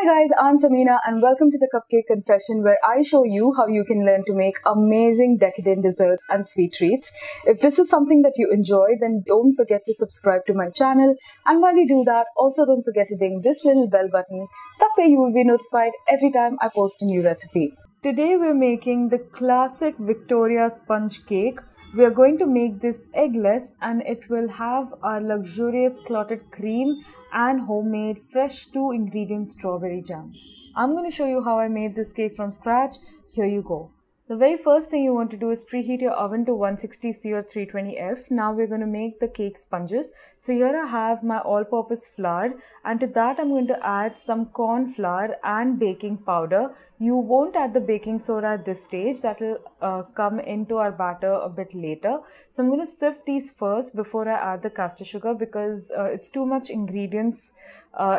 Hi guys, I'm Samina and welcome to the Cupcake Confession where I show you how you can learn to make amazing decadent desserts and sweet treats. If this is something that you enjoy, then don't forget to subscribe to my channel, and while you do that, also don't forget to ding this little bell button. That way you will be notified every time I post a new recipe. Today we're making the classic Victoria sponge cake. We are going to make this eggless and it will have our luxurious clotted cream and homemade fresh 2-ingredient strawberry jam. I'm going to show you how I made this cake from scratch. Here you go. The very first thing you want to do is preheat your oven to 160C or 320F. Now we're going to make the cake sponges. So here I have my all-purpose flour, and to that I'm going to add some corn flour and baking powder. You won't add the baking soda at this stage. That will come into our batter a bit later. So I'm going to sift these first before I add the caster sugar because it's too much ingredients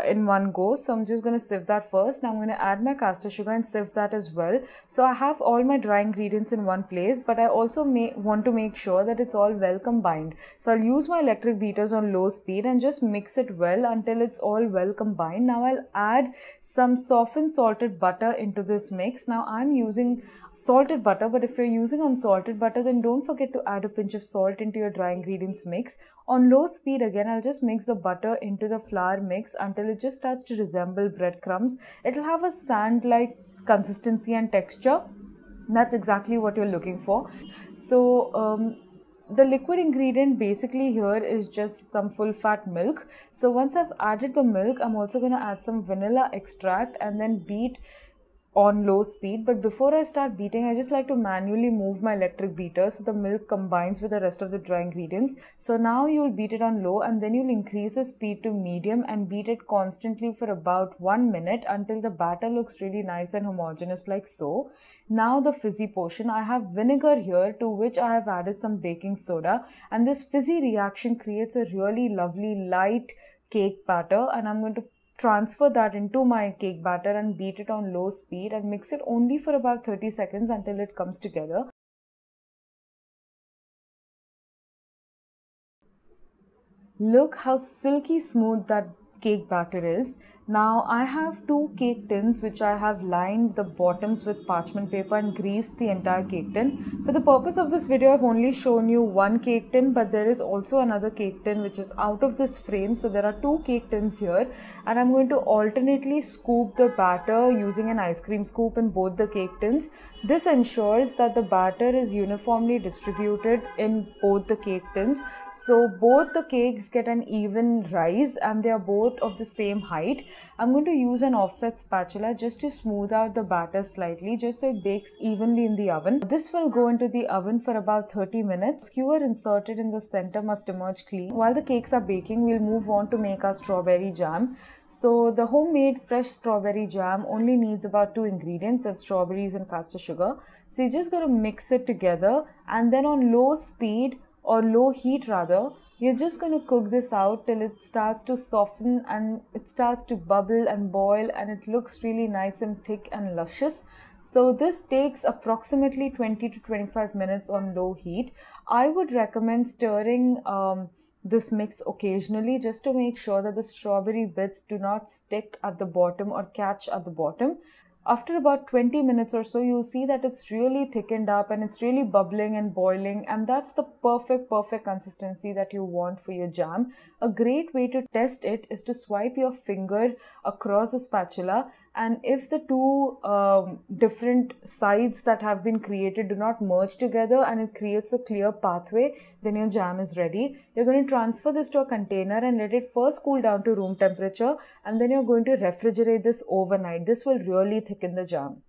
in one go. So I'm just going to sift that first. Now I'm going to add my caster sugar and sift that as well. So I have all my dry ingredients in one place, but I also want to make sure that it's all well combined. So I'll use my electric beaters on low speed and just mix it well until it's all well combined. Now I'll add some softened salted butter into this mix. Now I'm using salted butter, but if you're using unsalted butter, then don't forget to add a pinch of salt into your dry ingredients mix. On low speed again, I'll just mix the butter into the flour mix until it just starts to resemble breadcrumbs. It'll have a sand-like consistency and texture. That's exactly what you're looking for. So the liquid ingredient basically here is just some full fat milk. So once I've added the milk, I'm also going to add some vanilla extract and then beat on low speed. But before I start beating, I just like to manually move my electric beater so the milk combines with the rest of the dry ingredients. So now you'll beat it on low and then you'll increase the speed to medium and beat it constantly for about 1 minute until the batter looks really nice and homogeneous like so. Now the fizzy portion, I have vinegar here to which I have added some baking soda, and this fizzy reaction creates a really lovely light cake batter, and I'm going to transfer that into my cake batter and beat it on low speed and mix it only for about 30 seconds until it comes together. Look how silky smooth that cake batter is. Now I have 2 cake tins which I have lined the bottoms with parchment paper and greased the entire cake tin. For the purpose of this video, I've only shown you 1 cake tin, but there is also another cake tin which is out of this frame. So there are 2 cake tins here, and I'm going to alternately scoop the batter using an ice cream scoop in both the cake tins. This ensures that the batter is uniformly distributed in both the cake tins. So both the cakes get an even rise and they are both of the same height. I'm going to use an offset spatula just to smooth out the batter slightly, just so it bakes evenly in the oven. This will go into the oven for about 30 minutes. Skewer inserted in the center must emerge clean. While the cakes are baking, we'll move on to make our strawberry jam. So the homemade fresh strawberry jam only needs about 2 ingredients, that's strawberries and caster sugar. So you're just going to mix it together, and then on low speed or low heat rather, you're just going to cook this out till it starts to soften and it starts to bubble and boil and it looks really nice and thick and luscious. So this takes approximately 20 to 25 minutes on low heat. I would recommend stirring this mix occasionally just to make sure that the strawberry bits do not stick at the bottom or catch at the bottom. After about 20 minutes or so, you'll see that it's really thickened up and it's really bubbling and boiling, and that's the perfect consistency that you want for your jam. A great way to test it is to swipe your finger across the spatula, and if the two different sides that have been created do not merge together and it creates a clear pathway, then your jam is ready. You're going to transfer this to a container and let it first cool down to room temperature, and then you're going to refrigerate this overnight. This will really thicken the jam.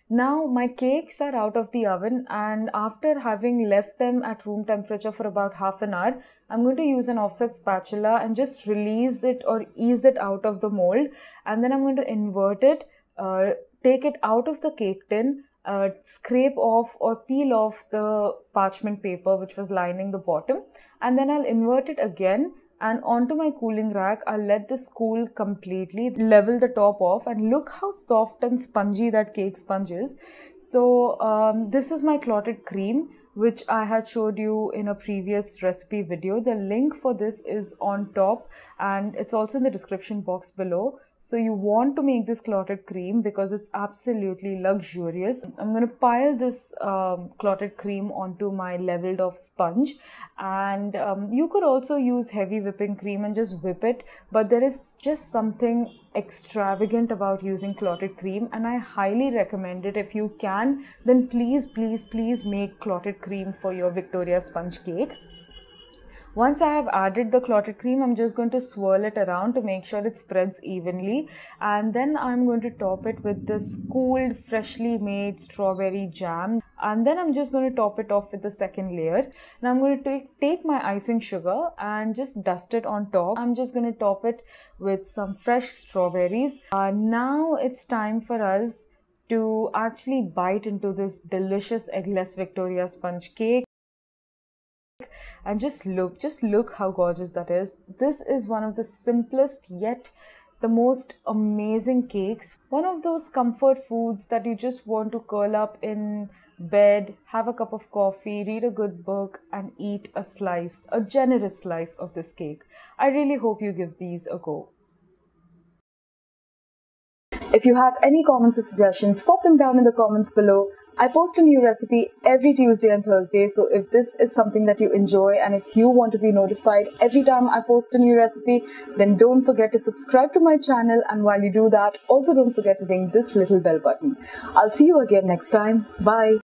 Now my cakes are out of the oven, and after having left them at room temperature for about half an hour, I'm going to use an offset spatula and just release it or ease it out of the mold, and then I'm going to invert it, take it out of the cake tin, scrape off or peel off the parchment paper which was lining the bottom, and then I'll invert it again. And onto my cooling rack, I'll let this cool completely, level the top off, and look how soft and spongy that cake sponge is. So this is my clotted cream, which I had showed you in a previous recipe video. The link for this is on top and it's also in the description box below. So you want to make this clotted cream because it's absolutely luxurious. I'm going to pile this clotted cream onto my leveled off sponge, and you could also use heavy whipping cream and just whip it, but there is just something extravagant about using clotted cream, and I highly recommend it. If you can, then please make clotted cream for your Victoria sponge cake. Once I have added the clotted cream, I'm just going to swirl it around to make sure it spreads evenly, and then I'm going to top it with this cooled, freshly made strawberry jam, and then I'm just going to top it off with the second layer. And I'm going to take my icing sugar and just dust it on top. I'm just going to top it with some fresh strawberries. Now it's time for us to actually bite into this delicious Eggless Victoria Sponge cake. And just look how gorgeous that is. This is one of the simplest yet the most amazing cakes. One of those comfort foods that you just want to curl up in bed, have a cup of coffee, read a good book, and eat a slice, a generous slice of this cake. I really hope you give these a go. If you have any comments or suggestions, pop them down in the comments below. I post a new recipe every Tuesday and Thursday, so if this is something that you enjoy and if you want to be notified every time I post a new recipe, then don't forget to subscribe to my channel, and while you do that, also don't forget to ding this little bell button. I'll see you again next time. Bye.